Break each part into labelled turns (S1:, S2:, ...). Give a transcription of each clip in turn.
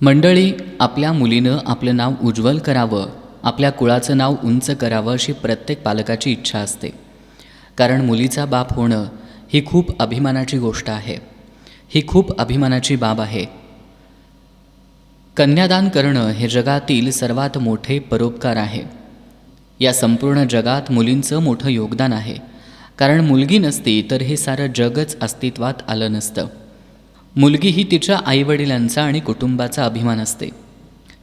S1: मंडळी, आपल्या मुलीनं आपलं नाव उज्ज्वल करावं, आपल्या कुळाचं नाव उंच करावं अशी प्रत्येक पालकाची इच्छा असते. कारण मुलीचा बाप होणं ही खूप अभिमानाची गोष्ट आहे. ही खूप अभिमानाची बाब आहे. कन्यादान करणं हे जगातील सर्वात मोठे परोपकार आहे. या संपूर्ण जगात मुलींचं मोठं योगदान आहे. कारण मुलगी नसती तर हे सारं जगच अस्तित्वात आलं नसतं. मुलगी ही तिच्या आईवडिलांचा आणि कुटुंबाचा अभिमान असते.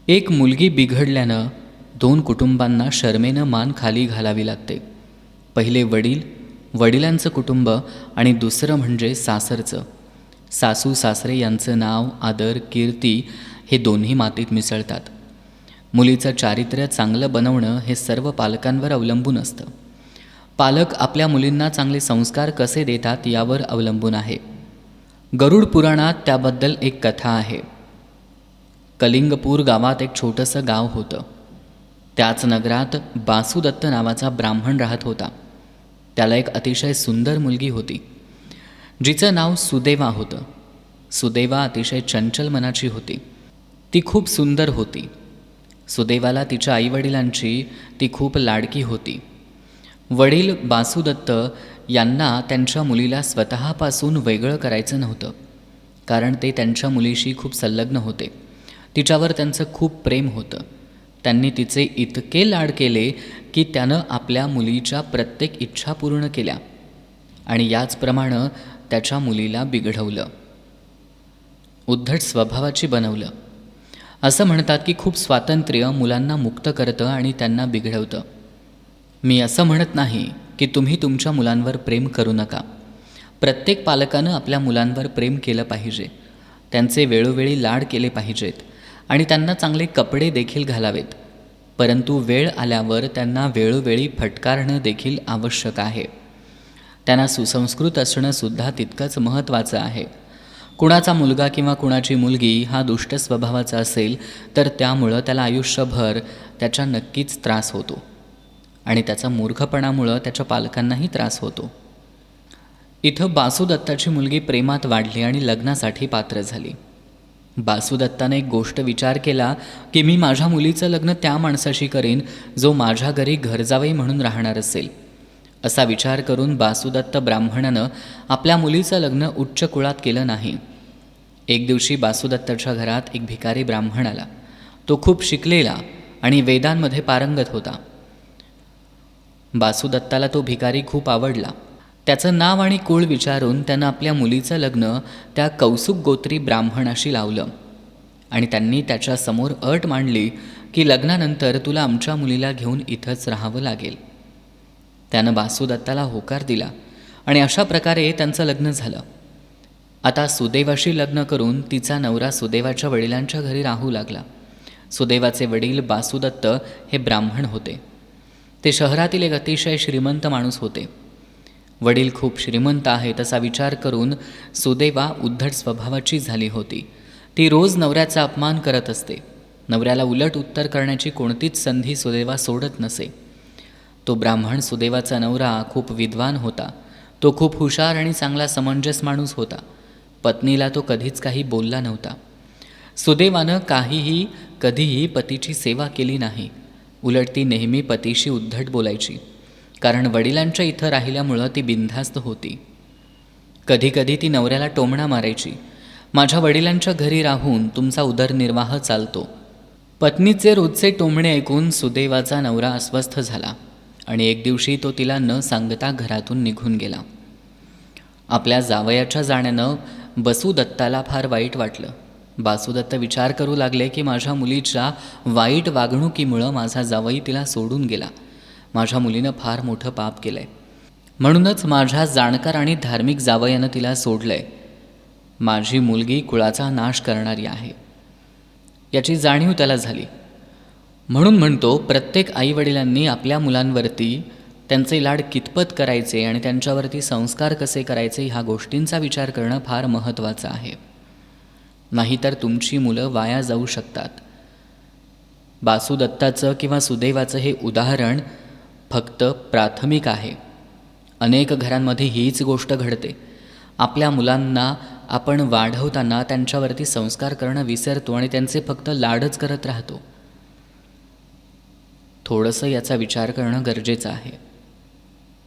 S1: एक मुलगी बिघडल्यानं 2 कुटुंबांना शरमेनं मान खाली घालावी लागते. पहिले वडील, वडिलांचं कुटुंब आणि दुसरं म्हणजे सासरचं. सासू सासरे यांचं नाव, आदर, कीर्ती हे दोन्ही मातीत मिसळतात. मुलीचं चारित्र्य चांगलं बनवणं हे सर्व पालकांवर अवलंबून असतं. पालक आपल्या मुलींना चांगले संस्कार कसे देतात यावर अवलंबून आहे. गरुड पुराणात त्याबद्दल एक कथा आहे. कलिंगपूर गावात एक छोटंसं गाव होतं. त्याच नगरात बासुदत्त नावाचा ब्राह्मण राहत होता. त्याला एक अतिशय सुंदर मुलगी होती, जिचं नाव सुदेवा होतं. सुदेवा अतिशय चंचल मनाची होती. ती खूप सुंदर होती. सुदेवाला तिच्या आईवडिलांची ती खूप लाडकी होती. वडील बासुदत्त यांना त्यांच्या मुलीला स्वतःपासून वेगळं करायचं नव्हतं, कारण ते त्यांच्या मुलीशी खूप संलग्न होते. तिच्यावर त्यांचं खूप प्रेम होतं. त्यांनी तिचे इतके लाड केले की त्यानं आपल्या मुलीच्या प्रत्येक इच्छा पूर्ण केल्या आणि याचप्रमाणे त्याच्या मुलीला बिघडवलं, उद्धट स्वभावाची बनवलं. असं म्हणतात की खूप स्वातंत्र्य मुलांना मुक्त करतं आणि त्यांना बिघडवतं. मी असं म्हणत नाही की तुम्ही तुमच्या मुलांवर प्रेम करू नका. प्रत्येक पालकानं आपल्या मुलांवर प्रेम केलं पाहिजे. त्यांचे वेळोवेळी लाड केले पाहिजेत आणि त्यांना चांगले कपडे देखील घालावेत. परंतु वेळ आल्यावर त्यांना वेळोवेळी फटकारणं देखील आवश्यक आहे. त्यांना सुसंस्कृत असणंसुद्धा तितकंच महत्त्वाचं आहे. कुणाचा मुलगा किंवा कुणाची मुलगी हा दुष्ट स्वभावाचा असेल तर त्यामुळं त्याला आयुष्यभर त्याचा नक्कीच त्रास होतो आणि त्याचा मूर्खपणामुळं त्याच्या पालकांनाही त्रास होतो. इथं बासुदत्ताची मुलगी प्रेमात वाढली आणि लग्नासाठी पात्र झाली. बासुदत्ताने एक गोष्ट विचार केला की मी माझ्या मुलीचं लग्न त्या माणसाशी करीन जो माझ्या घरी घरजावई म्हणून राहणार असेल. असा विचार करून बासुदत्त ब्राह्मणानं आपल्या मुलीचं लग्न उच्च कुळात केलं नाही. एक दिवशी बासुदत्ताच्या घरात एक भिकारी ब्राह्मण आला. तो खूप शिकलेला आणि वेदांमध्ये पारंगत होता. बासुदत्ताला तो भिकारी खूप आवडला. त्याचं नाव आणि कुळ विचारून त्यानं आपल्या मुलीचं लग्न त्या कौसुक गोत्री ब्राह्मणाशी लावलं आणि त्यांनी त्याच्यासमोर अट मांडली की लग्नानंतर तुला आमच्या मुलीला घेऊन इथंच राहावं लागेल. त्यानं बासुदत्ताला होकार दिला आणि अशा प्रकारे त्यांचं लग्न झालं. आता सुदैवाशी लग्न करून तिचा नवरा सुदैवाच्या वडिलांच्या घरी राहू लागला. सुदैवाचे वडील बासुदत्त हे ब्राह्मण होते. ते शहरातील एक अतिशय श्रीमंत माणूस होते. वडील खूप श्रीमंत आहेत असा विचार करून सुदैवा उद्धट स्वभावाची झाली होती. ती रोज नवऱ्याचा अपमान करत असते. नवऱ्याला उलट उत्तर करण्याची कोणतीच संधी सुदैवा सोडत नसे. तो ब्राह्मण सुदैवाचा नवरा खूप विद्वान होता. तो खूप हुशार आणि चांगला समंजस माणूस होता. पत्नीला तो कधीच काही बोलला नव्हता. सुदैवानं कधीही पतीची सेवा केली नाही. उलट ती नेहमी पतीशी उद्धट बोलायची, कारण वडिलांच्या इथं राहिल्यामुळं ती बिनधास्त होती. कधीकधी ती नवऱ्याला टोमणा मारायची, माझ्या वडिलांच्या घरी राहून तुमचा उदरनिर्वाह चालतो. पत्नीचे रोजचे टोमणे ऐकून सुदैवाचा नवरा अस्वस्थ झाला आणि एक दिवशी तो तिला न सांगता घरातून निघून गेला. आपल्या जावयाच्या जाण्यानं बासुदत्ताला फार वाईट वाटलं. बासुदत्त विचार करू लागले की माझ्या मुलीच्या वाईट वागणुकीमुळं माझा जावई तिला सोडून गेला. माझ्या मुलीनं फार मोठं पाप केलं आहे, म्हणूनच माझ्या जाणकार आणि धार्मिक जावयानं तिला सोडलं आहे. माझी मुलगी कुळाचा नाश करणारी आहे याची जाणीव त्याला झाली. म्हणून म्हणतो, प्रत्येक आईवडिलांनी आपल्या मुलांवरती त्यांचे लाड कितपत करायचे आणि त्यांच्यावरती संस्कार कसे करायचे ह्या गोष्टींचा विचार करणं फार महत्त्वाचं आहे. नाहीतर तुमची मुलं वाया जाऊ शकतात. बासुदत्ताचं किंवा सुदैवाचं हे उदाहरण फक्त प्राथमिक आहे. अनेक घरांमध्ये हीच गोष्ट घडते. आपल्या मुलांना आपण वाढवताना त्यांच्यावरती संस्कार करणं विसरतो आणि त्यांचे फक्त लाडच करत राहतो. थोडंसं याचा विचार करणं गरजेचं आहे.